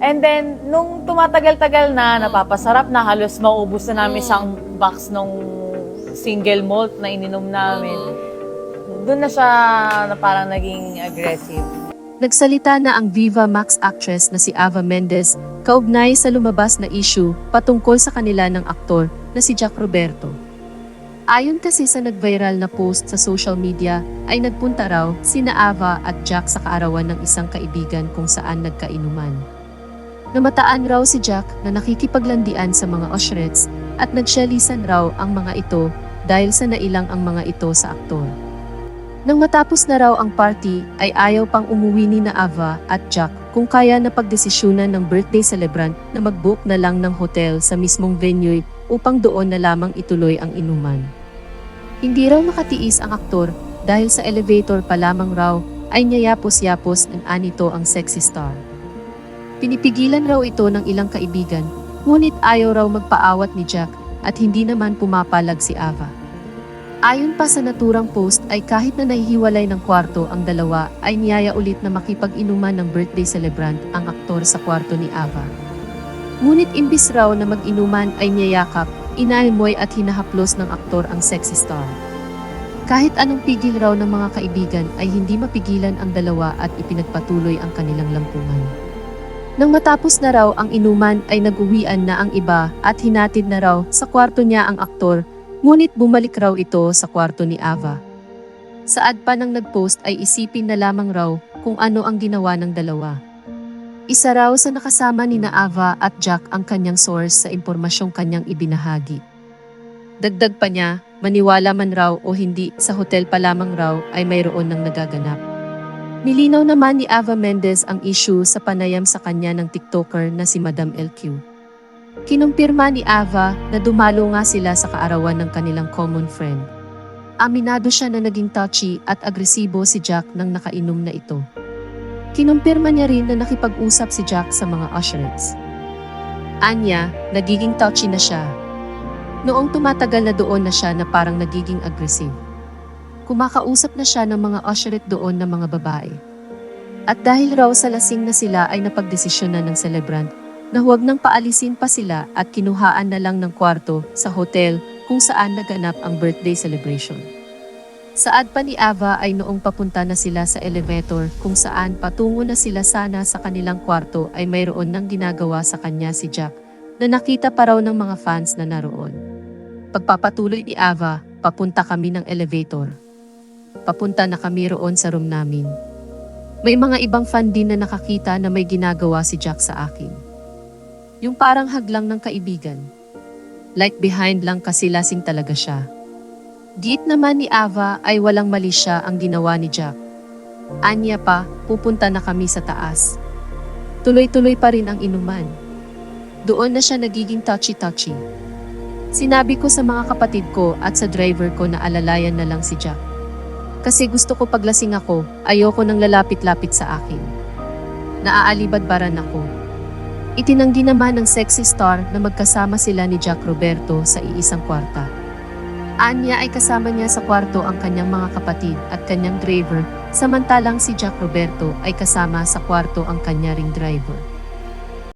And then, nung tumatagal-tagal na, napapasarap na, halos maubos na namin isang box nung single malt na ininom namin. Doon na siya na parang naging aggressive. Nagsalita na ang Viva Max actress na si Ava Mendez kaugnay sa lumabas na issue patungkol sa kanila ng aktor na si Jack Roberto. Ayon kasi sa nag-viral na post sa social media ay nagpunta raw sina Ava at Jack sa kaarawan ng isang kaibigan kung saan nagkainuman. Namataan raw si Jack na nakikipaglandian sa mga usherettes at nagsyalisan raw ang mga ito dahil sa nailang ang mga ito sa aktor. Nang matapos na raw ang party ay ayaw pang umuwi ni na Ava at Jack kung kaya na pagdesisyonan ng birthday celebrant na mag-book na lang ng hotel sa mismong venue upang doon na lamang ituloy ang inuman. Hindi raw makatiis ang aktor dahil sa elevator pa lamang raw ay niyayapos-yapos ng anito ang sexy star. Pinipigilan raw ito ng ilang kaibigan, ngunit ayaw raw magpaawat ni Jack at hindi naman pumapalag si Ava. Ayon pa sa naturang post ay kahit na nahihiwalay ng kwarto ang dalawa ay niyaya ulit na makipag-inuman ng birthday celebrant ang aktor sa kwarto ni Ava. Ngunit imbis raw na mag-inuman ay niyayakap, inaalmoy at hinahaplos ng aktor ang sexy star. Kahit anong pigil raw ng mga kaibigan ay hindi mapigilan ang dalawa at ipinagpatuloy ang kanilang lampungan. Nang matapos na raw ang inuman ay nag-uwian na ang iba at hinatid na raw sa kwarto niya ang aktor. Ngunit bumalik raw ito sa kwarto ni Ava. Saad pa nang nag-post ay isipin na lamang raw kung ano ang ginawa ng dalawa. Isa raw sa nakasama ni na Ava at Jack ang kanyang source sa impormasyong kanyang ibinahagi. Dagdag pa niya, maniwala man raw o hindi, sa hotel pa lamang raw ay mayroon ng nagaganap. Nilinaw naman ni Ava Mendez ang issue sa panayam sa kanya ng TikToker na si Madam LQ. Kinumpirma ni Ava na dumalo nga sila sa kaarawan ng kanilang common friend. Aminado siya na naging touchy at agresibo si Jack nang nakainom na ito. Kinumpirma niya rin na nakipag-usap si Jack sa mga usherettes. Anya, nagiging touchy na siya. Noong tumatagal na doon na siya na parang nagiging aggressive. Kumakausap na siya ng mga usherette doon na mga babae. At dahil raw sa lasing na sila ay napagdesisyonan ng celebrant na huwag nang paalisin pa sila at kinuhaan na lang ng kwarto sa hotel kung saan naganap ang birthday celebration. Saad pa ni Ava ay noong papunta na sila sa elevator kung saan patungo na sila sana sa kanilang kwarto ay mayroon nang ginagawa sa kanya si Jack na nakita pa raw ng mga fans na naroon. Pagpapatuloy ni Ava, papunta kami ng elevator. Papunta na kami roon sa room namin. May mga ibang fan din na nakakita na may ginagawa si Jack sa akin. Yung parang haglang ng kaibigan. Like behind lang kasi lasing talaga siya. Giit naman ni Ava ay walang mali siya ang ginawa ni Jack. Anya pa, pupunta na kami sa taas. Tuloy-tuloy pa rin ang inuman. Doon na siya nagiging touchy-touchy. Sinabi ko sa mga kapatid ko at sa driver ko na alalayan na lang si Jack. Kasi gusto ko paglasing ako, ayoko nang lalapit-lapit sa akin. Naaalibadbaran ako. Itinanggi naman ng sexy star na magkasama sila ni Jack Roberto sa iisang kwarta. Anya ay kasama niya sa kwarto ang kanyang mga kapatid at kanyang driver, samantalang si Jack Roberto ay kasama sa kwarto ang kanya ring driver.